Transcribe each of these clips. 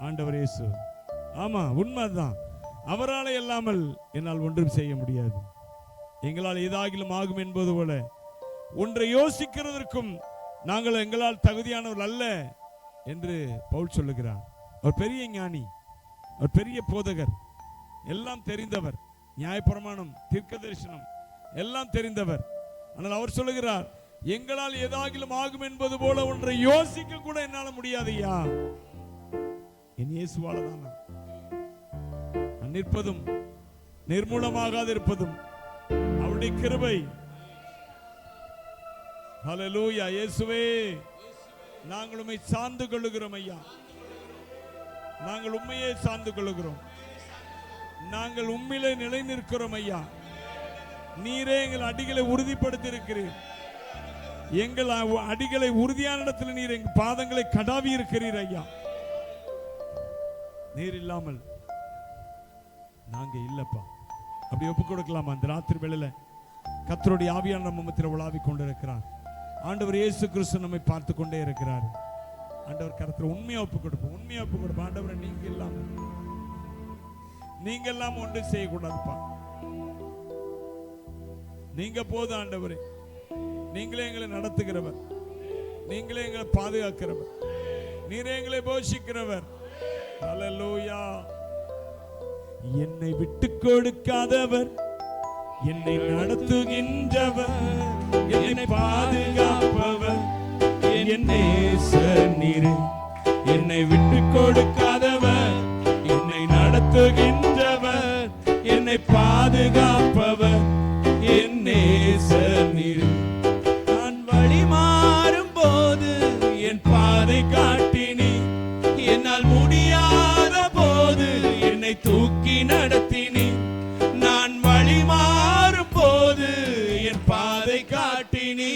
ஆண்டவர் இயேசு. ஆமா, உண்மைதான். அவரால் இல்லாமல் என்னால் ஒன்றும் செய்ய முடியாது. எங்களால் ஏதாகிலும் ஆகும் என்பது போல ஒன்றை யோசிக்கிறதற்கும் நாங்கள் எங்களால் தகுதியானவர் அல்ல என்று பவுல் சொல்லுகிறார். அவர் பெரிய ஞானி, அவர் பெரிய போதகர், எல்லாம் தெரிந்தவர், நியாயப்பிரமாணம், தீர்க்க தரிசனம் எல்லாம் தெரிந்தவர். ஆனால் அவர் சொல்லுகிறார், எங்களால் ஏதாகிலும் ஆகும் என்பது போல ஒன்றை யோசிக்க கூட என்னால் முடியாதையா. என் இயேசுவால தான் நான் நிற்பதும் நிர்மூலமாகாது இருப்பதும் அவருடைய கிருபை. ஹல்லேலூயா. இயேசுவே, நாங்கள் உம்மை சார்ந்து கொள்ளுகிறோம் ஐயா. நாங்கள் உம்மையே சார்ந்து கொள்ளுகிறோம். நாங்கள் உம்மிலே நிலை நிற்கிறோம் ஐயா. நீரே எங்கள் அடிகளை உறுதிப்படுத்தி இருக்கிறீர். எங்கள் அடிகளை உறுதியான இடத்தில் நீர் எங்கள் பாதங்களை கடாவி இருக்கிறீர் ஐயா. நீர் இல்லாமல் நாங்க இல்லப்பா. அப்படி ஒப்பு கொடுக்கலாமா? அந்த ராத்திரி வேளையில கர்த்தருடைய ஆவியான நம்ம மத்தியில உலாவிக் கொண்டிருக்கிறார். ஆண்டவர் இயேசு கிறிஸ்து நம்மை பார்த்து கொண்டே இருக்கிறார். ஆண்டவர் கரத்துல உண்மையா ஒப்பு கொடுப்போம், உண்மையா ஒப்பு கொடுப்போம். ஆண்டவரை நீங்க எல்லாம் ஒன்று செய்யக்கூடாதுப்பா. நீங்க போதும் ஆண்டவரே. நீங்களே எங்களை நடத்துகிறவர், நீங்களே எங்களை பாதுகாக்கிறவர், நீரே எங்களை போஷிக்கிறவர். ஹல்லேலூயா. என்னை விட்டு கொடுக்காதவர், என்னை நடத்துகின்றவர், என்னை பாதுகாப்பவர் என் நேசர் நீரே. என்னை விட்டு கொடுக்காதவர், என்னை நடத்துகின்றவர், என்னை பாதுகாப்பவர் என் நேசர் நீரே. நான் வழி மாறும் போது என் பாதை காட்டினி, என்னால் முடியாத போது என்னை தூக்கி நடத்தினி. நான் வழி மாறும் போது என் பாதை காட்டினி,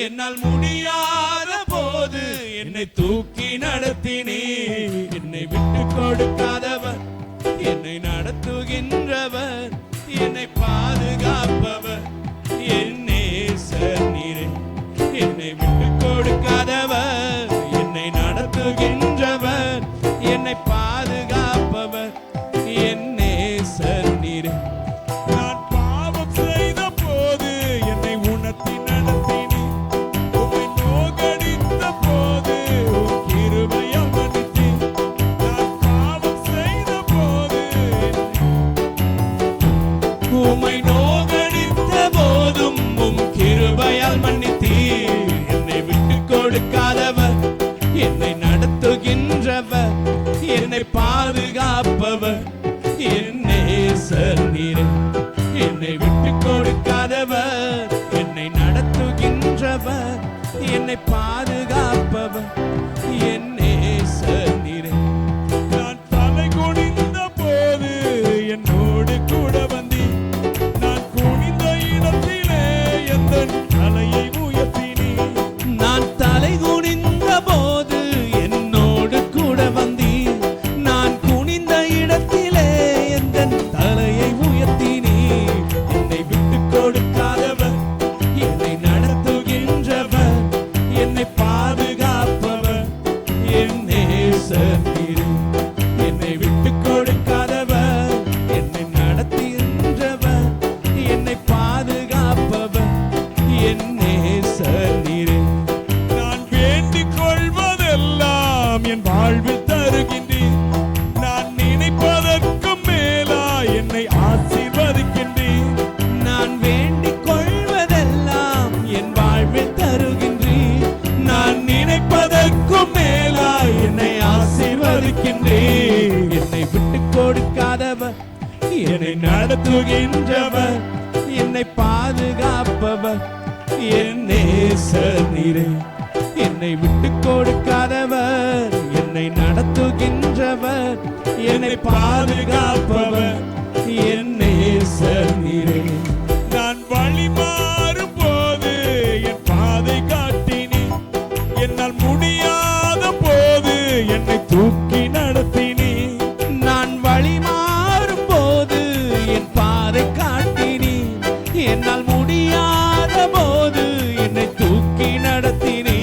என்னால் முடியாத போது என்னை தூக்கி நடத்தினி. என்னை விட்டு கொடுக்காதவர், என்னை நடத்துகின்றவர், என்னை பாதுகாப்பவர் என் நேசர் நீரே. என்னை விட்டு கொடுக்காதவர், என்னை நடத்துகின்றவர், என்னை பாதுகாப்பவர் என் நேசர் நீரே. நான் பாவம் செய்த போது என்னை உணர்த்தி நடத்தினி, உம்மை நோகடித்த போது உம் கிருபையால் மன்னித்தி. நான் பாவம் செய்த போது உம்மை நோகடித்த போதும் உம் கிருபையால் மன்னித்தி. என்னை விட்டு கொடுக்காதவர், என்னை நடத்துகின்றவர், என்னை பாதுகாப்பவர் என் நேசர் நீரே. என்னை விட்டு கொடுக்காதவர், என்னை நடத்துகின்றவர், என்னை பாதுகாப்பவர் என் நேசர் நீரே. நான் தலை குனிந்த போது என்னோடு கூட வந்தி, நான் குனிந்த இடத்திலே எந்த தலையை உயர்த்தினி. நான் தலை குனிந்த போது என்னோடு கூட வந்தி, நான் குனிந்த இடத்திலே எந்த தலையை உயர்த்தினி. என்னை விட்டு கொடுக்காதவர், என்னை நடத்துகின்றவர், என்னை பாதுகாப்பவர் என் நேசர் நீரே. என்னை விட்டு கொடுக்காதவர், என்னை நடத்துகின்றவர், என்னை பாதுகாப்பவர் என் நேசர் நீரே. நான் வேண்டிக் கொள்வதெல்லாம் என் வாழ்வில் தருகின்றீர். நான் நினைப்பதற்கும் மேலா என்னை ஆசீர்வதிக்கின்றீர். நான் வேண்டிக் கொள்வதெல்லாம் என் வாழ்வில் தருகின்றீர். நான் நினைப்பதற்கும் மேலா என்னை ஆசீர்வதிக்கின்றீர். என்னை விட்டு கொடுக்காதவர், என்னை நடத்துகின்றவர், என்னை பாதுகாப்பவர் என் நேசர் நீரே. என்னை விட்டு கொடுக்காதவர், என்னை நடத்துகின்றவர், என்னை பாதுகாப்பவர் என் நேசர் நீரே. நான் வழி மாறும் போது என் பாதை காட்டினி, என்னால் முடியாத போது என்னை தூக்கி நடத்தினி. நான் வழி மாறும் போது என் பாதை காட்டினி, என்னால் முடியாத போது என்னை தூக்கி நடத்தினி.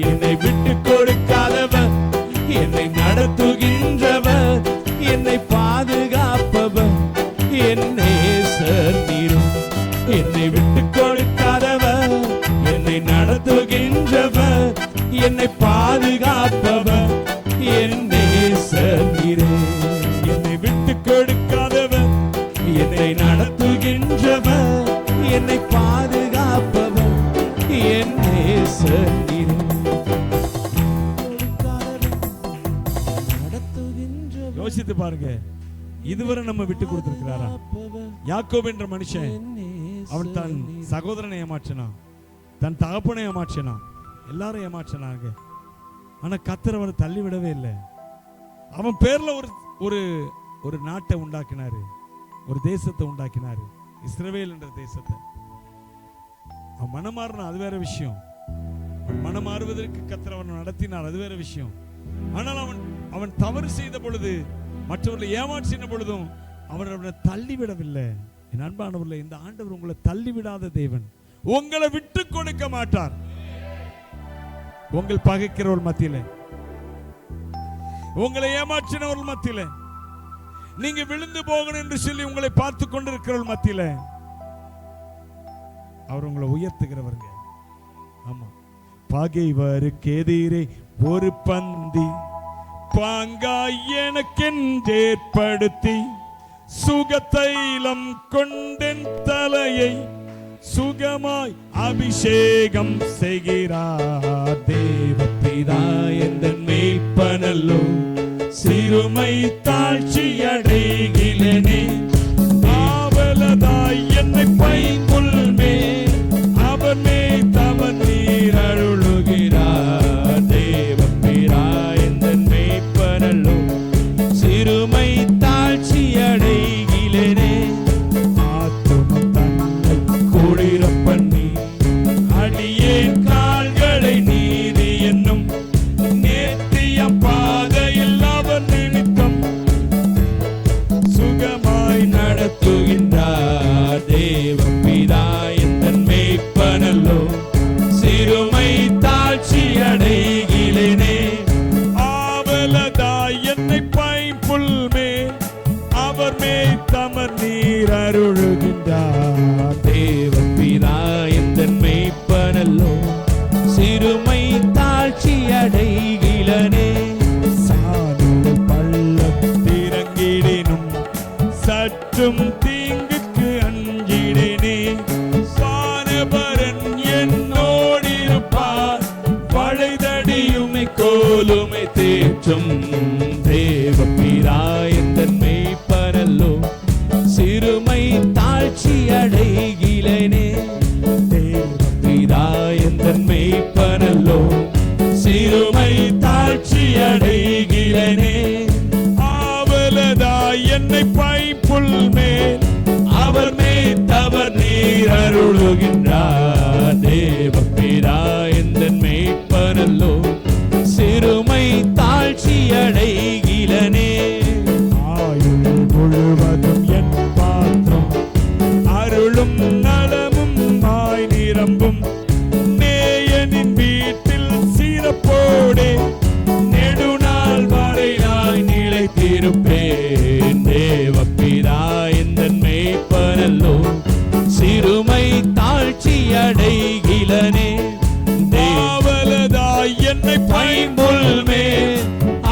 என்னை விட்டு கொடுக்காதவர், என்னை நடத்து நடத்துகின்றவர், என்னை பாதுகாப்பவர், என் நேசர் நீரும். என்னை விட்டு கொடுக்காதவர், என்னை நடத்துகின்றவர், என்னை பாதுகாப்பவர், என் நேசர் நீரே. என்னை விட்டு கொடுக்காதவர், என்னை நடத்துகின்றவர், என்னை பாதுகாப்பவர், என் நேசர் நீரே. யோசித்து பாருங்க, இதுவரை நம்ம விட்டு கொடுத்திருக்கிறாரா? யாக்கோபு என்ற மனுஷன், அவன் தன் சகோதரனை ஏமாற்றினான், தன் தகப்பனை ஏமாற்றினான், எல்லாரும் ஏமாற்றினாங்க. ஆனா கர்த்தர் அவரை தள்ளிவிடவே இல்லை. அவன் பேர்ல ஒரு ஒரு நாட்டை உண்டாக்கினாரு, ஒரு தேசத்தை உண்டாக்கினாரு, இஸ்ரவேல் என்ற தேசத்தை. அவன் மனமாறினான், அது வேற விஷயம். மனமாறுவதற்கு கர்த்தர் அவனை நடத்தினார், அது வேற விஷயம். ஆனால் அவன் தவறு செய்த பொழுது, மற்றவர்களை ஏமாற்றின பொழுதும் அவனை தள்ளிவிடவில்லை. என் அன்பானவர்களே, இந்த ஆண்டவர் உங்களை தள்ளிவிடாத தேவன். உங்களை விட்டு கொடுக்க மாட்டார். உங்கள் பகைக்கிறவர்கள் மத்தியில, உங்களை ஏமாற்றினவர்கள் மத்தியில, நீங்க விழுந்து போகணும் என்று சொல்லி உங்களை பார்த்து கொண்டிருக்கிறவர்கள் மத்தியில அவர் உங்களை உயர்த்துகிறவருங்க. ஆமா, பகைவருக்கு எதிரே ஒரு பந்தி பாங்காய் எனக்கென்றேற்படுத்தி, சுகத்தைலம் கொண்டென் தலையை சுகமாய் அபிஷேகம் செய்கிறார். தேவபிதா எந்தன் மேய்ப்பனல்லோ, சிறுமை தாழ்ச்சி அடைகிலனே. ஆவலதாய் என்னை பைம்புல் மேல் அவர் மேய்த்தவர் நீர் அருளுகிறார். தேவபிதா எந்தன் மேய்ப்பனல்லோ, சிறுமை தாழ்ச்சி அடைகிலனே. அடியேன் கால்களை நீதி என்னும் நேர்த்திய பாதையில் அவர் நிமித்தம் சுகமாய் நடத்துகின்றார். தேவபிதா எந்தன் மேய்ப்பனல்லோ, சிறுமை தாழ்ச்சி அடைகிலேனே. ஆவலதாய் என்னை பைம்புல் மேல் அவர் மேய்த்தமர் நீர் அருளுகின்றார். தேவபிதா எந்தன் மேய்ப்பனல்லோ, சிறுமை தாழ்ச்சி அடைகிலனே. சாதல் பள்ளத்திறங்கிடினும் சற்றும் தீங்குக்கு அஞ்சிடினே. வானபரன் என்னோடிருப்பார், வளைதடியுமை கோலுமை தேற்றும். தேவபிதா எந்தன் மேய்ப்பனல்லோ, சிறுமை தாழ்ச்சி அடைகிலனே. தேவபிதா எந்தன் மேய்ப்பனல்லோ, சிறுமை தாழ்ச்சி அடைகிலனே. ஆவலதாய் என்னை பைம்புல் மேல் அவர் மேய்த்தவர் நீர் அருளுகின்றார். தேவபிதா எந்தன் மேய்ப்பனல்லோ, சிறுமை தாழ்ச்சி அடைகிலனே. ஆயுள் முழுவதும் என் பாத்திரம் அருளும் நலமும் ஆய் நிரம்பும். நேயனின் வீட்டில் சிறப்போடே நெடுநாள் வரை நான் நிலைத்திருப்பேன். தேவபிதா எந்தன் மேய்ப்பனல்லோ, சிறுமை தாழ்ச்சி அடைகிலனே. தேவலதாய் என்னை பைம்புல் மேல்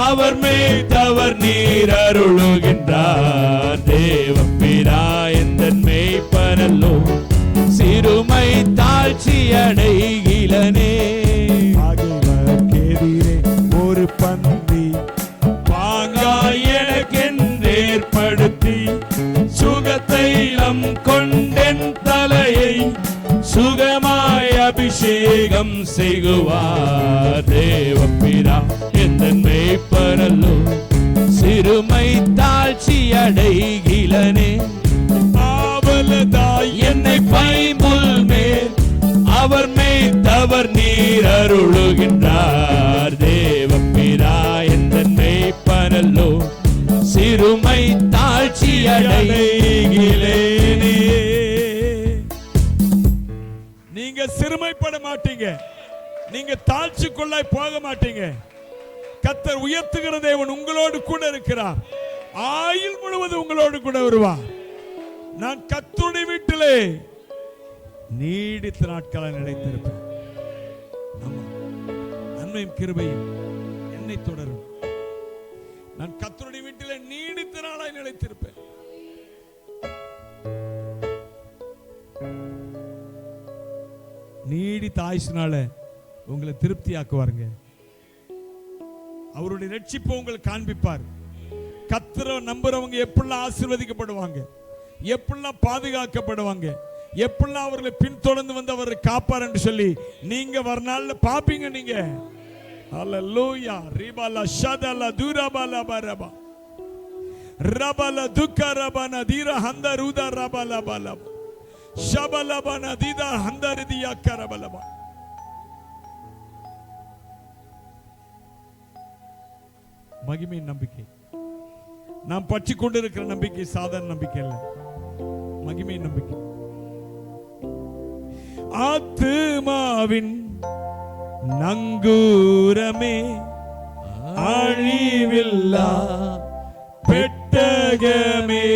அவர் மேய்த்தவர் நீர் அருளுகின்றார். தேவபிதா எந்தன் மேய்ப்பனல்லோ, சிறுமை தாழ்ச்சி அடைகிலனே. பகைவர்க்கெதிரே ஒரு பந்தி பாங்காய் எனக்கென்றேற்படுத்தி, சுகத்தைலம் கொண்டென் தலையை சுகமாய் அபிஷேகம் செய்குவார். தேவபிதா எந்தன் மேய்ப்பனல்லோ, சிறுமை தாழ்ச்சி அடைகிலனே. ஆவலதாய் என்னை பைம்புல் மேல் அவர் மேய்த்தவர் நீர் அருளுகின்றார். தேவபிதா எந்தன் மேய்ப்பனல்லோ, சிறுமை தாழ்ச்சி அடைகிலேனே. நீங்க சிறுமைப்பட மாட்டீங்க, நீங்க தாழ்ச்சிக்குள்ளாய் போக மாட்டீங்க. கர்த்தர் உயர்த்துகிற தேவன் உங்களோடு கூட இருக்கிறார். ஆயுள் முழுவதும் உங்களோடு கூட வருவார். நான் கர்த்தருடைய வீட்டிலே நீடித்த நாட்களை நிலைத்திருப்பேன். ஆமா, நன்மையும் கிருபையும் என்னை தொடரும். நான் கர்த்தருடைய வீட்டிலே நீடித்த நாளாய் நிலைத்திருப்பேன். நீடித்த ஆயுசினால உங்களை திருப்தியாக்குவாருங்க. அவருடைய ரட்சிப்பை உங்களுக்கு காண்பிப்பார். கர்த்தரை நம்புறவங்க எப்படிலாம் ஆசீர்வதிக்கப்படுவாங்க, எப்படிலாம் பாதுகாக்கப்படுவாங்க, எப்படிலாம் அவர்களை பின்தொடர்ந்து வந்து அவரை காப்பார் என்று சொல்லி நீங்க வர நாள்ல பாப்பீங்க. நீங்க அல்லேலூயா. ரிபாலா ஷதலா துரபாலா பரபா ரபாலா துக்கரபானா தீரா ஹந்த ரூதா ரபாலா பாலா ஷபலபானா தீதா ஹந்த ரிதியா கரபலபா. மகிமையின் நம்பிக்கை, நாம் பற்றி கொண்டிருக்கிற நம்பிக்கை சாதாரண நம்பிக்கை அல்ல, மகிமையின் நம்பிக்கை. ஆத்துமாவின் நங்கூரமே, அழிவில்லா பெட்டகமே,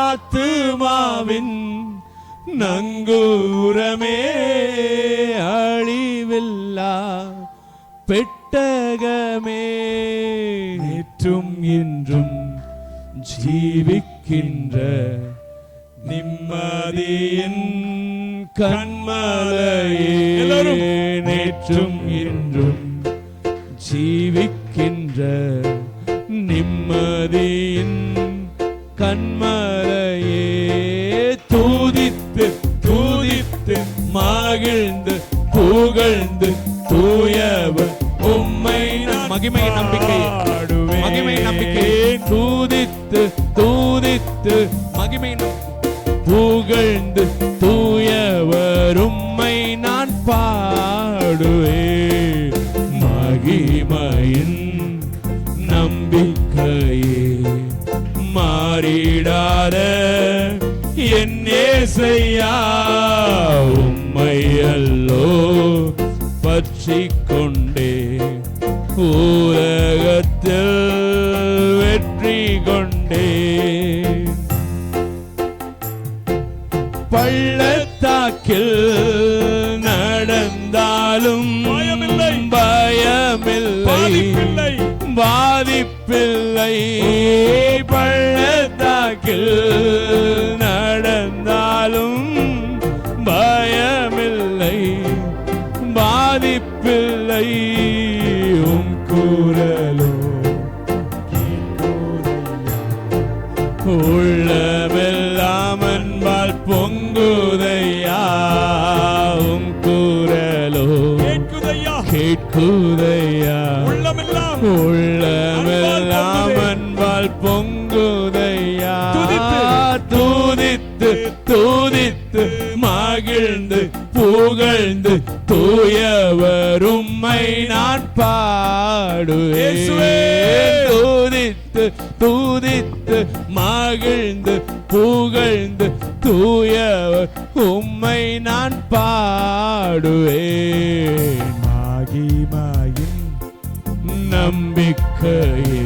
ஆத்துமாவின் நங்கூரமே, அழிவில்லா பெட்டகமே, நேற்றும் இன்றும் ஜீவிக்கின்ற நிம்மதியின் கண்மலையே, நேற்றும் இன்றும் ஜீவிக்கின்ற நிம்மதியின் கண்மலையே, தூதித்து தூதித்து மகிழ்ந்து புகழ்ந்து தூயவர் உம்மை மகிமை நம்பிக்கை, மகிமை நம்பிக்கை, தூதித்து தூதித்து மகிமை புகழ்ந்து தூயவர் உம்மை நான் பாடுவேன். மகிமையின் நம்பிக்கையே, மாறிடாத என் இயேசையா, உம்மை அல்லோ பற்றிக் கொண்டே உலகத்தில் வெற்றி கொண்டே. பள்ளத்தாக்கில் நடந்தாலும் பயமில்லை, பாதிப்பில்லை, பள்ளத்தாக்கில் நடந்தாலும் பயமில்லை, பாதிப்பில்லை, உம் குரலோ உள்ளமெல்லாம் அன்பால் பொங்குதையா, உம் குரலோ கேட்குதையா, உள்ளமெல்லாம் அன்பால் பொங்குதையா, தூதித்து தூதித்து மகிழ்ந்து புகழ்ந்து தூயவர் உம்மை நான் பாடுவேன். தூதித்து தூதித்து மகிழ்ந்து புகழ்ந்து தூயவர் உம்மை நான் பாடுவேன். மகிமையின் நம்பிக்கையே,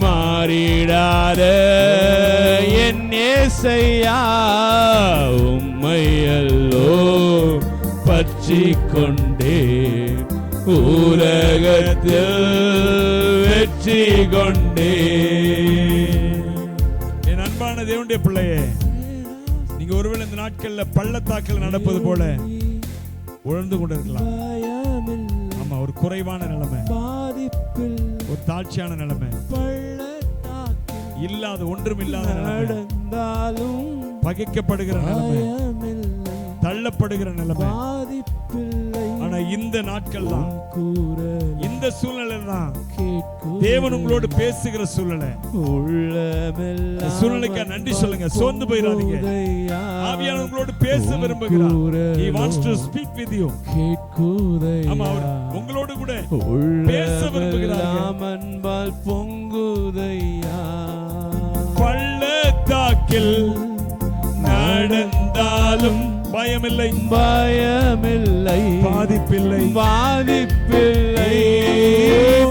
மாறிடாத என் இயேசையா, உம்மை அல்லோ பற்றிக் கொண்டே உலகத்தில் வெற்றி கொண்டே. என் அன்பான தேவனுடைய பிள்ளையே, நீங்க ஒருவேளை இந்த நாட்கள்ல பள்ளத்தாக்கில் நடப்பது போல உணர்ந்து கொண்டிருக்கலாம். ஆமா, ஒரு குறைவான நிலைமை, ஒரு தாழ்ச்சியான நிலைமை, இல்லாத ஒன்றும் இல்லாத நிலைமை, பகைக்கப்படுகிற நிலைமை, தள்ளப்படுகிற நிலைமை. ஆனா இந்த நாட்கள் தான், இந்த சூழ்நிலை தான் தேவன் உங்களோடு பேசுகிற சூழ்நிலை. சூழ்நிலைக்கு நன்றி சொல்லுங்க, சோர்ந்து போயிடாதீங்க. ஆவியானவர் உங்களோடு பேச விரும்புகிறார். He wants to speak with you. ஆமா, அவர் உங்களோடு கூட பேச விரும்புகிறார். அன்பால் பொங்குதையா, பள்ளத்தாக்கில் நடந்தாலும் பயமில்லை, பயமில்லை, பாதிப்பில்லை, பாதிப்பில்லை.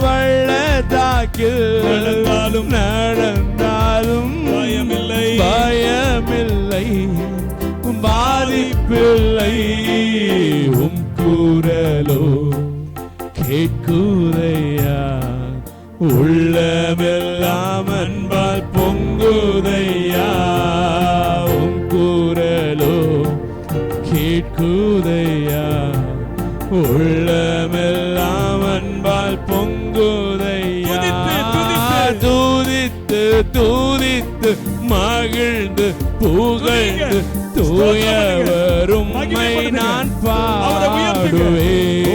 பள்ளத்தாக்கில் நடந்தாலும் நடந்தாலும் பயமில்லை, பயமில்லை, பாதிப்பில்லை. உம் குரலோ கேட்குதையா, உள்ளமெல்லாம் அன்பால் பொங்குதையா. உம் குரலோ கேட்குதையா, உள்ளமெல்லாம் அன்பால் பொங்குதையா. துதித்து துதித்து மகிழ்ந்து புகழ்ந்து தூயவர் உம்மை நான் பாடுவேன்.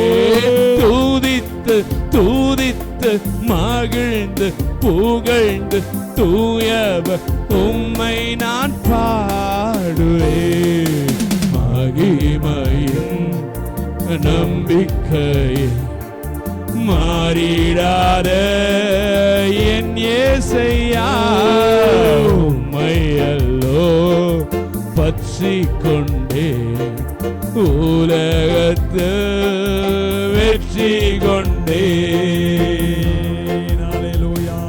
துதித்து துதித்து மகிழ்ந்து புகழ்ந்து தூயவர் உம்மை நான் பாடுவேன். மகிமையின் நம்பிக்கை மாறிடாத என் இயேசையா, உம்மை அல்லோ பற்றிக் கொண்டே உலகத்து வெற்றி கொண்டே. ஹல்லேலூயா.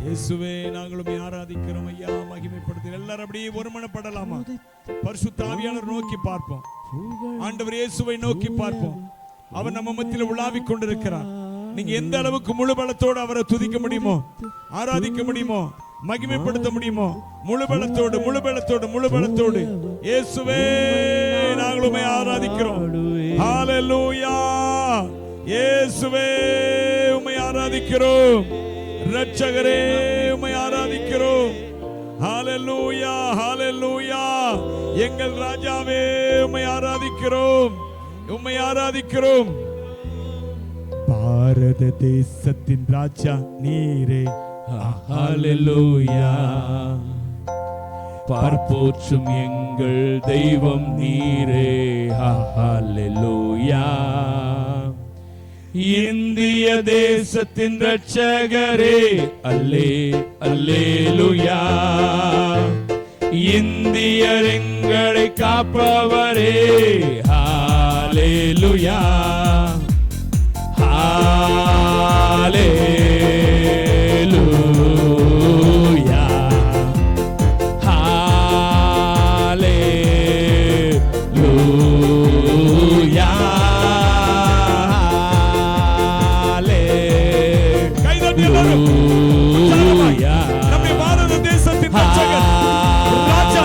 இயேசுவே, நாங்களும் ஆராதிக்கிறோம் ஐயா, மகிமைப்படுத்து. எல்லாரும் அப்படியே ஒருமனப்படலாமா? பரிசுத்த ஆவியானவர் நோக்கி பார்ப்போம். ஆண்டவர் இயேசுவை நோக்கி பார்ப்போம். அவர் நம்ம மத்தியில் உலாவிக் கொண்டிருக்கிறார். நீங்க எந்த அளவுக்கு முழு பலத்தோடு அவரை துதிக்க முடியுமோ, ஆராதிக்க முடியுமோ, மகிமைப்படுத்த முடியுமோ, முழு பலத்தோடு முழு பலத்தோடு முழு பலத்தோடு இயேசுவே நாங்களுமே ஆராதிக்கிறோம். ஹல்லேலூயா. இயேசுவே உம்மை ஆராதிக்கிறோம். இரட்சகரே உம்மை ஆராதிக்கிறோம். ஹல்லேலூயா, ஹல்லேலூயா. எங்கள் ராஜாவே உம்மை ஆராதிக்கிறோம், உம்மை ஆராதிக்கிறோம். பாரத தேசத்தின் ராஜா நீரே. ஹல்லேலூயா. பார்ப்போற்றும் எங்கள் தெய்வம் நீரே. ஹல்லேலூயா. இந்திய தேசத்தின் இரட்சகரே. அல்லே அல்லேலூயா. இந்தியர் எங்களை காப்பவரே. ஹல்லேலூயா. ஹல்லேலூயா. ஹல்லேலூயா. கைதட்டி எல்லாரும் உற்சாகமாய் நம்முடைய பாரத தேசத்தின் இரட்சகர் ராஜா.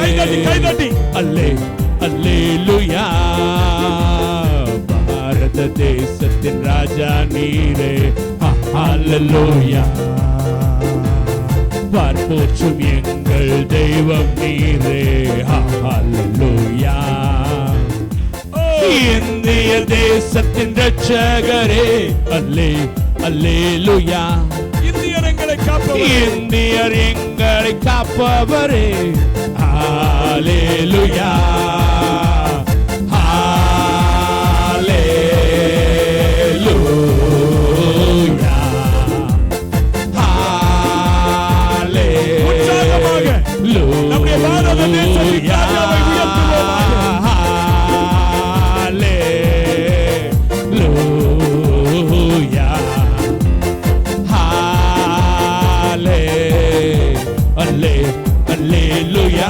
கைதட்டி கைதட்டி. அல்லே அல்லேலூயா. பாரத தேசத்தின் ராஜா நீரே. ஹல்லேலூயா. பார்ப்போற்றும் எங்கள் தெய்வம் நீரே. ஹல்லேலூயா. இந்திய தேசத்தின் இரட்சகரே. அல்லே அல்லேலூயா. இந்தியர் எங்களை காப்பவர். இந்தியர் எங்களை காப்பவரே. ஹல்லேலூயா. ஹல்லேலூயா. உற்சாகமாக நம்முடைய பாரத தேசத்தின் ராஜாவை உயர்த்துவோமாக. ஹல்லேலூயா. அல்லேலூயா.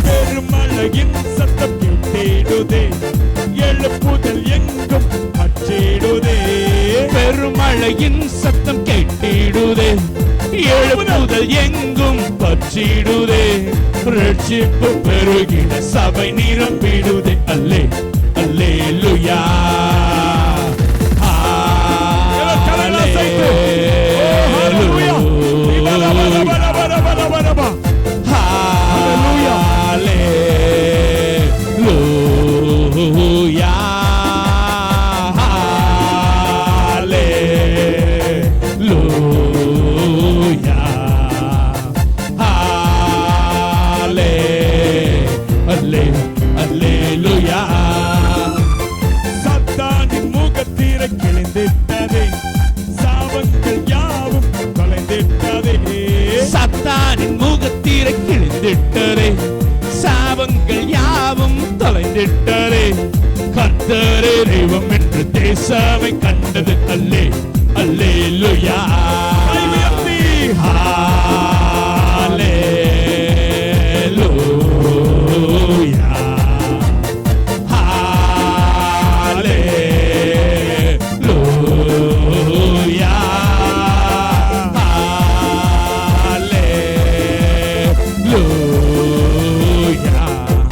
பெருமழையின் சத்தம் கேட்டிடுதே, எழுப்புதல் எங்கும் அச்சிடுதே. பெருமழையின் சத்தம் கேட்டிடுதே, எழுப்புதல் எங்கும் பற்றிடுதே. ரட்சிப்பு பெருகிட சபை நிரம்பிடுதே. அல்லே அல்லேலூயா. சத்தானின் முகத்திரை கிழிந்திட்டதே, சாபங்கள் யாவும் தொலைந்திட்டதே. சத்தானின் முகத்திரை கிழிந்திட்டதே, கர்த்தரே தெய்வம் என்று தேசமை கண்டது. அல்லே அல்லேலூயா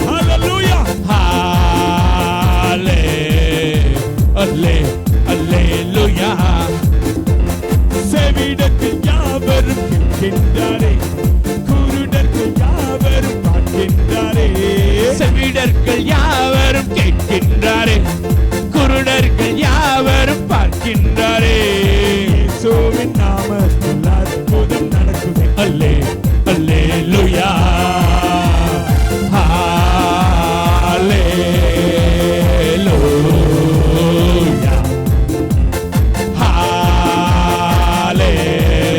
ஹalleluya hallelujah hallelujah hallelujah செவிடர்கள் யாவரும் கேட்கின்றாரே, குருடர்கள் யாவரும் பார்க்கின்றாரே. செவிடர்கள் யாவரும் கேட்கின்றாரே, குருடர்கள் யாவரும் பார்க்கின்றாரே. இயேசுவின் நாமத்தில் அற்புதம் நடக்குது. அல்லே அல்லேலூயா ஹalleluya hallelujah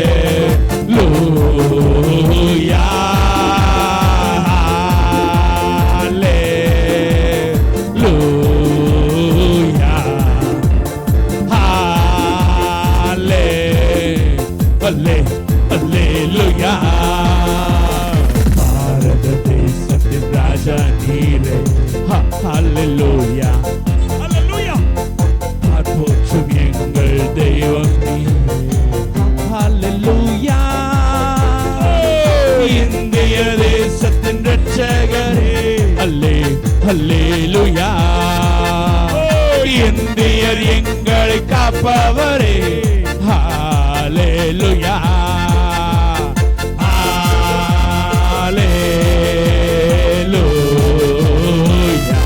hallelujah பாரத தேசத்தின் ராஜா நீரே. ஹalleluya ஹalleluya போற்றும் எங்கள் தெய்வம் நீரே. ஹalleluya இந்திய தேசத்தின் இரட்சகரே. அல்லே அல்லேலூயா இந்தியர் எங்களை காப்பவரே. ஹalleluya hallelujah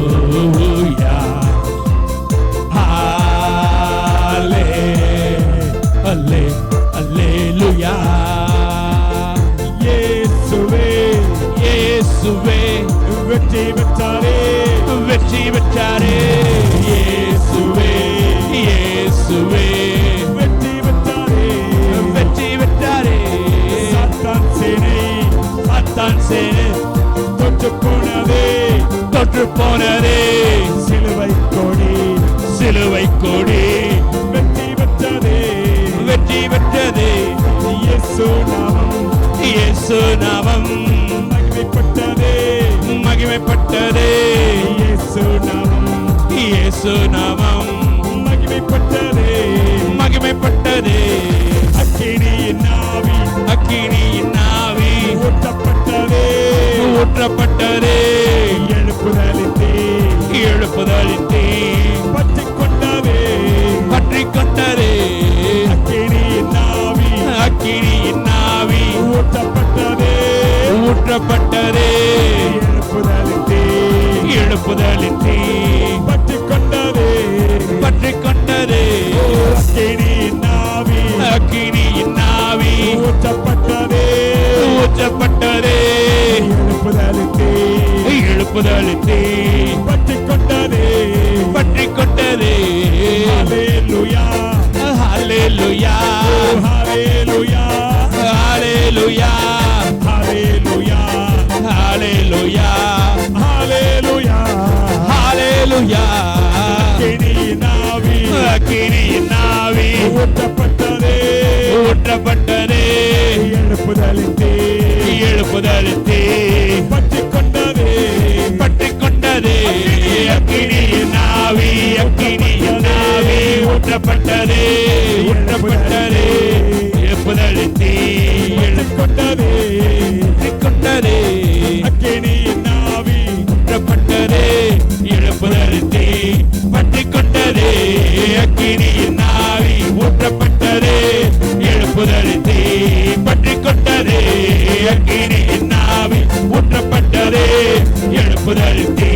hallelujah hallelujah இயேசுவே இயேசுவே வெற்றி பெற்றாரே வெற்றி பெற்றாரே. இயேசுவே இயேசுவே வெற்றி பெற்றாரே வெற்றி பெற்றாரே. சாத்தான் சேனை தொற்று போனதே தொற்று போனதே. சிலுவை கொடி சிலுவை கொடி வெற்றி பெற்றதே வெற்றி பெற்றதே. இயேசு நாமம் இயேசு நாமம் மகிமைப்பட்டதே மகிமைப்பட்டதே. இயேசு நாமம் இயேசு நாமம் மகிமைப்பட்டதே மகிமைப்பட்டதே. அக்கினியின் ஆவி அக்கினியின் ஆவி ஊற்றப்பட்டதே ஊற்றப்பட்டதே. எழுப்புதலின் தீ எழுப்புதலின் தீ பற்றிக் கொண்டதே பற்றிக் கொண்டதே. அக்கினியின் ஆவி அக்கினியின் ஆவி ஊற்றப்பட்டதே ஊற்றப்பட்டதே. எழுப்புதலின் தீ எழுப்புதலின் தீ பற்றிக் கொண்டதே பற்றிக் கொண்டதே. அக்கினியின் ஆவி அக்கினியின் ஆவி ஊற்றப்பட்டதே ஊற்றப்பட்டதே. எழுப்புதலின் தீ எழுப்புதலின் தீ பற்றிக் கொண்டதே பற்றிக் கொண்டதே. ஹalleluya ஹalleluya ஹalleluya ஹalleluya ஹalleluya ஹalleluya ஹalleluya ஹalleluya. அக்கினியின் ஆவி அக்கினியின் ஆவி ஊற்றப்பட்டதே ஊற்றப்பட்டதே. எழுப்புதலின் தீ எழுப்புதலின் தீ பற்றிக் கொண்டதே பற்றிக் கொண்டதே. அக்கினியின் ஆவி அக்கினியின் ஆவி ஊற்றப்பட்டதே ஊற்றப்பட்டதே. எழுப்புதலின் தீ எழுப்பிக் கொண்டதே பற்றிக் கொண்டதே. அக்கினியின் ஆவி ஊற்றப்பட்டதே எழுப்புதலின் தீ பற்றிக் கொண்டதே. அக்கினியின் ஆவி ஊற்றப்பட்டதே எழுப்புதலின் தீ பற்றிக் கொண்டதே. அக்கினியின் ஆவி ஊற்றப்பட்டதே எழுப்புதலின் தீ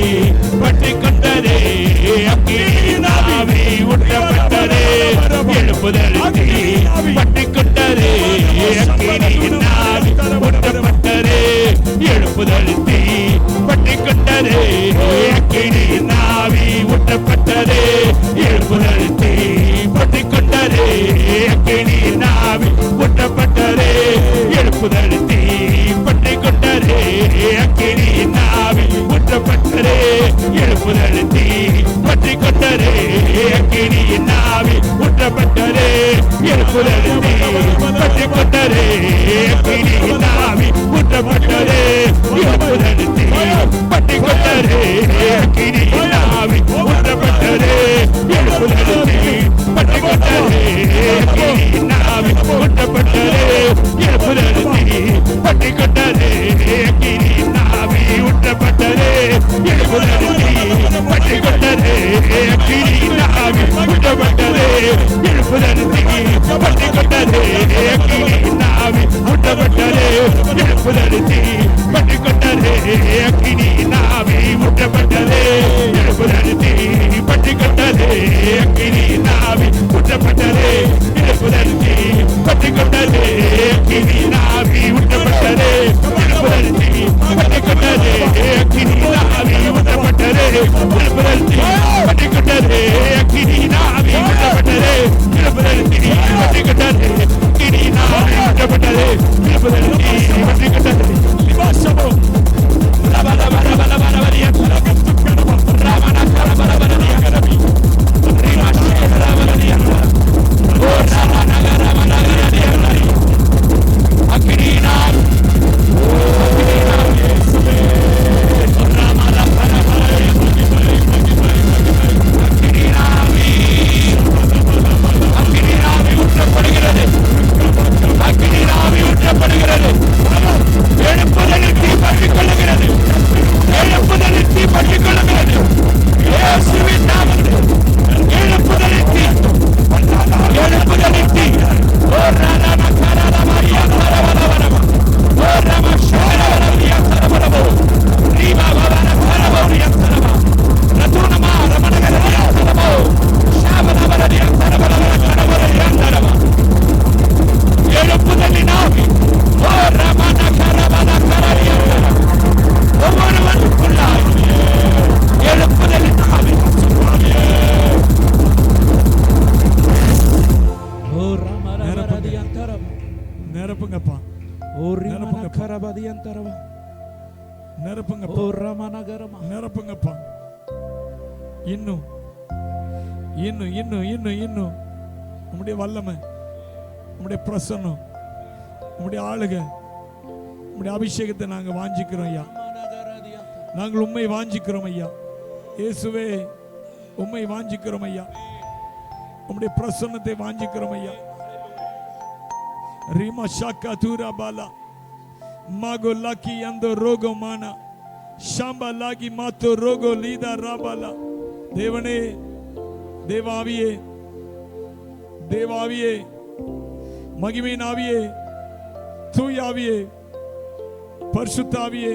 பற்றிக் கொண்டதே. அக்கினியின் ஆவி ஊற்றப்பட்டதே எழுப்புதலின் தீ பற்றிக் கொண்டதே. எழுப்புதலில் பற்றி கொண்டரே அக்கினியின் ஆவி ஊற்றப்பட்டதே எழுப்புதலில் பற்றி கொண்டரே அக்கினியின் ஆவி ஊற்றப்பட்டதே எழுப்புதலில் பற்றி கொண்டரே அக்கினியின் ஆவி ஊற்றப்பட்டதே எழுப்புதலில் பற்றி கொண்டரே அக்கினியின் ஆவி ஊற்றப்பட்டதே எழுப்புதலில் பற்றி கொண்டரே அக்கினியின் ஆவி ஊற்றப்பட்டதே எழுப்புதலில் பற்றி கொண்டரே அக்கினியின் ஆவி ஊற்றப்பட்டதே எழுப்புதலில் பற்றி கொண்டரே அக்கினியின் ஆவி ஊற்றப்பட்டதே எழுப்புதலில் பற்றி கொண்டரே அக்கினியின் ஆவி ஊற்றப்பட்டதே எழுப்புதலில் பற்றி கொண்டரே அக்கினியின் ஆவி ஊற்றப்பட்டதே எழுப்புதலில் பற்றி கொண்டரே அக்கினியின் ஆவி ஊற்றப்பட்டதே எழுப்புதலில் பற்றி கொண்டரே அக்கினியின் ஆவி ஊற்றப்பட்டதே எழுப்புதலில் பற்றி கொண்டரே அக்கினியின் ஆவி ஊற்றப்பட்டதே எழுப்புதலில் பற்றி கொண்டரே விவாசமோ நிரப்புங்கப்பா நிரப்புங்கப்பா இன்னும் இன்னும் இன்னும் இன்னும் இன்னும் உம்முடைய வல்லமை உம்முடைய பிரசன்னம் உம்முடைய ஆளுகை உம்முடைய அபிஷேகத்தை நாங்க வாஞ்சிக்கிறோம் ஐயா நாங்கள் உம்மை வாஞ்சிக்கிறோம் ஐயா இயேசுவே உம்மை வாஞ்சிக்கிறோம் ஐயா உம்முடைய பிரசன்னத்தை வாஞ்சிக்கிறோம் ஐயா Rima shaka tura bala mago laki ando rogo mana shamba lagi mato rogo lida rabala devane devaviye devaviye magimin aviye தூயாவியே பரிசுத்தாவியே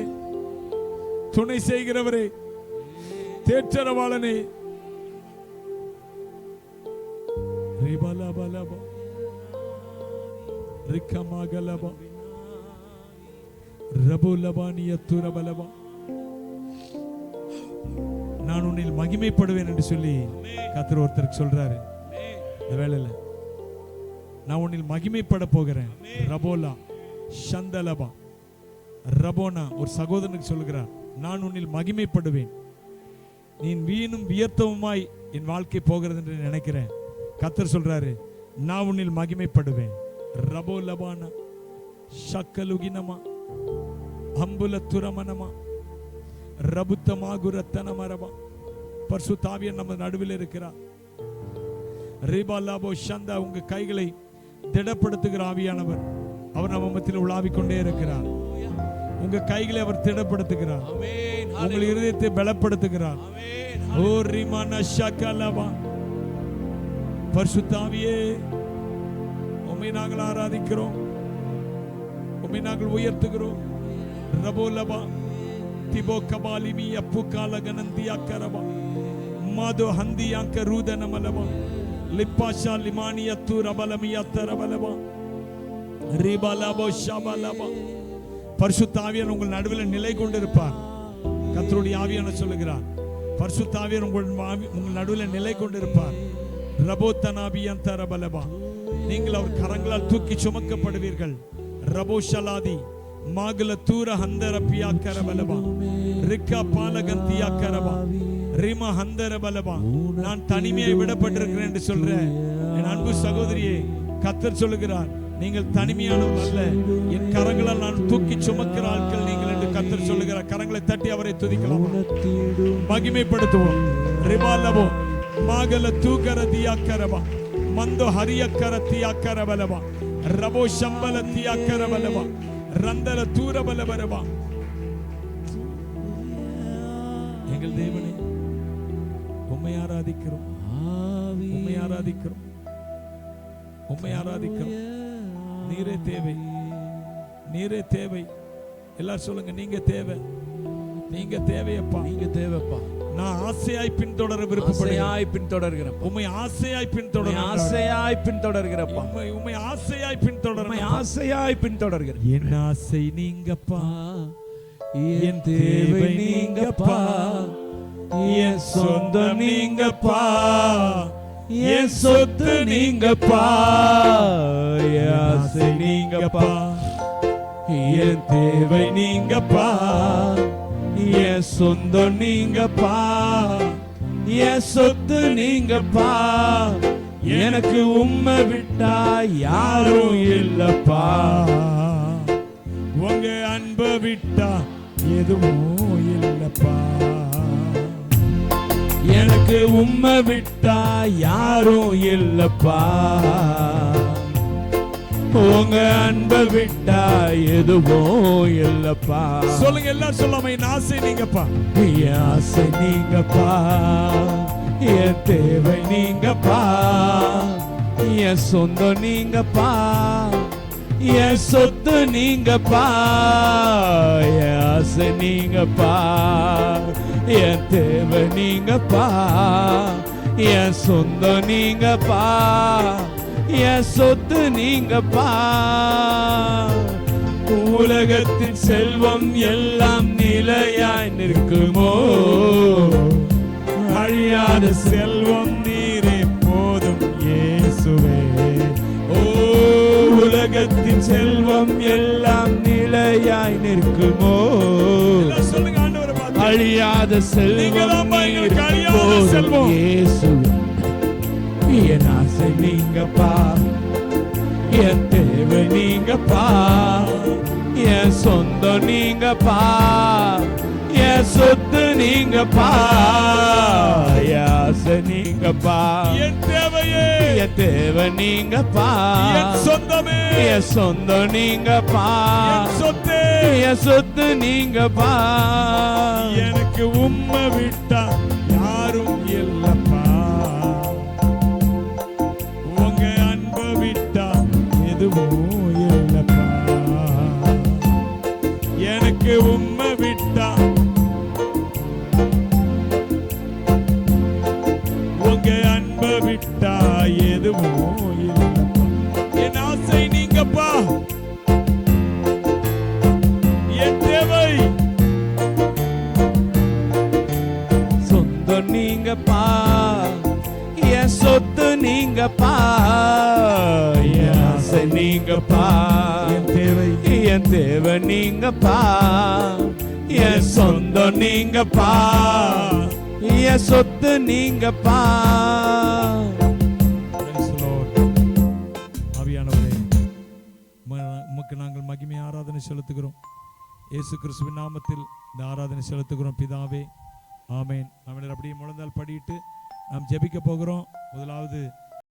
துணை செய்கிறவரே தேற்றரவாளனே ரிபலபலப ரிக்கமகலப ரபுலபானிய துரபலப நான் உன்னில் மகிமைப்படுவேன் என்று சொல்லி கர்த்தர் ஒருத்தருக்கு சொல்றாரு. இந்த வேளையில நான் உன்னில் மகிமைப்பட போகிறேன். ரபோலா சந்தலபா ரபோனா ஒரு சகோதரனுக்கு சொல்கிறார், நான் உன்னில் மகிமைப்படுவேன். நீ வீணும் வியர்த்தவுமாய் என் வாழ்க்கை போகிறது என்று நினைக்கிறேன். கர்த்தர் சொல்றாரு, நான் உன்னில் மகிமைப்படுவேன். ரபோலபானா ஷக்கலுகினமா அம்புல துரமனமா ரபுத்தமாகுரத்தனமரபா பரிசுத்த ஆவியானவர் நம்ம நடுவில் இருக்கிறார். ரிபாலாபோ ஷந்தா உங்க கைகளை திடப்படுத்துகிற ஆவியானவர் அவர் நம்ம மத்தியில் உலாவிக் கொண்டே இருக்கிறார். உங்க கைகளை அவர் திடப்படுத்துகிறார். உங்கள் இருதயத்தை பலப்படுத்துகிறார். ஓ ரிமானா ஷக்கலபா பரிசுத்த ஆவியே உம்மை நாங்கள் ஆராதிக்கிறோம், உம்மை நாங்கள் உயர்த்துகிறோம். ரபோலபா திபோ கபாலிமி அப்பு காலகனந்தியா கரபா மாதோ ஹந்தியா கருதனமலபா லிப்பாஷா லிமானியா துரபலமியா தரபலபா ரிபாலபோ ஷபலபா. பரிசுத்த ஆவியானவர் உங்கள் நடுவில் நிலை கொண்டிருப்பார். கர்த்தருடைய ஆவியானவர் சொல்லுகிறார், பரிசுத்த ஆவியானவர் உங்கள் நடுவில் நிலை கொண்டிருப்பார். ரபோத்தனாபியன் தரபலபா நீங்கள் அவர் கரங்களால் தூக்கி சுமக்கப்படுவீர்கள். ரபோஷலாதி மாகல தூர ஹந்தர பியா கரபலபா ரிக்கா பாலகந்தியா கரபா ரிமா ஹந்தர பலபா. நான் தனிமையை விடப்பட்டிருக்கிறேன் என்று சொல்ற என் அன்பு சகோதரியே, கர்த்தர் சொல்லுகிறார், நீங்கள் தனிமையானவர்கள் அல்ல, என் கரங்களால் நான் தூக்கி சுமக்கிற ஆட்கள் நீங்கள் என்று கர்த்தர் சொல்லுகிறார். கரங்களை தட்டி அவரை துதிக்கலாம், மகிமைப்படுத்துவோம். ரிவாலவோ மாகல தூகர தியாக்கரவா மந்தோ ஹரியக்கர தியாக்கரவலவா ரபோ சம்பல தியாக்கரவலவா ரந்தல தூரபலவரவா. எங்கள் தேவனே, உம்மை ஆராதிக்கிறோம், உம்மை ஆராதிக்கிறோம், உம்மை ஆராதிக்கிறோம். நீரே தேவை, நீரே தேவை. எல்லாரும் சொல்லுங்க, நீங்க தேவை, நீங்க தேவையப்பா, நீங்க தேவைப்பா. நான் ஆசையாய் பின்தொடர விருப்பப்படுகிறேன், பின்தொடர்கிறேன். உம்மை ஆசையாய் பின்தொடர, ஆசையாய் பின்தொடர்கிறப்பா, உம்மை ஆசையாய் பின்தொடர, ஆசையாய் பின்தொடர்கிறேன். என் ஆசை நீங்கப்பா, என் தேவை நீங்கப்பா, என் சொந்தம் நீங்கப்பா, என் சொத்து நீங்கப்பா, என் ஆசை நீங்கப்பா, என் தேவை நீங்கப்பா, என் சொந்தம் நீங்கப்பா, என் சொத்து நீங்கப்பா, எனக்கு உம்மை விட்டா யாரும் இல்லப்பா, உங்க அன்பை விட்டா எதுவும் இல்லப்பா, எனக்கு உம்மை விட்டா யாரும் இல்லப்பா, உங்க அன்பை விட்டா எதுவும் இல்லப்பா. சொல்லுங்க, எல்லாம் சொல்லாம, என் ஆசை நீங்கப்பா, என் ஆசை நீங்கப்பா, என் தேவை நீங்கப்பா, என் சொந்தம் நீங்கப்பா, என் சொத்து நீங்கப்பா, என் ஆசை நீங்கப்பா, என் தேவை நீங்கப்பா, என் சொந்தம் நீங்கப்பா, என் சொத்து நீங்கப்பா. உலகத்தின் செல்வம் எல்லாம் நிலையாய் நிற்குமோ, அழியாத செல்வம் நீரே போதும் இயேசுவே. ஓ, உலகத்தின் செல்வம் எல்லாம் நிலையாய் நிற்குமோ, எல்லாம் சொல்லுங்க, ஆண்டவரை பார்த்து, அழியாத செல்வம் நீங்கதான்ப்பா எங்களுக்கு நீர் அழியாத போதும் செல்வம். இயேசுவே. என் ஆசை நீங்கப்பா, என் தேவை நீங்கப்பா, என் சொந்தம் நீங்கப்பா, என் சொத்து நீங்கப்பா, என் ஆசை நீங்கப்பா, என் தேவையே, என் தேவை நீங்கப்பா, என் சொந்தமே, என் சொந்தம் நீங்கப்பா, என் சொத்தே, என் சொத்து நீங்கப்பா, எனக்கு உம்மை விட்டா யாரும் இல்லப்பா, உங்க அன்பை விட்டா எதுவும் இல்லப்பா, எனக்கு உம்மை விட்டா, உங்க அன்பை விட்டா எதுவும் இல்லப்பா. என் ஆசை நீங்கப்பா, என் தேவை, சொந்தம் நீங்கப்பா, என் சொத்து நீங்கப்பா, என் ஆசை நீங்கப்பா, என் தேவை, என் தேவை நீங்கப்பா, என் சொந்தம் நீங்கப்பா, என் சொத்து நீங்கப்பா. Praise the Lord. ஆவியானவரே, உமக்கு நாங்கள் மகிமை ஆராதனை செலுத்துகிறோம். இயேசு கிறிஸ்துவின் நாமத்தில் இந்த ஆராதனை செலுத்துகிறோம் பிதாவே, ஆமென். நம்ம அப்படியே முழந்தால் படியிட்டு நாம் ஜெபிக்க போகிறோம். முதலாவது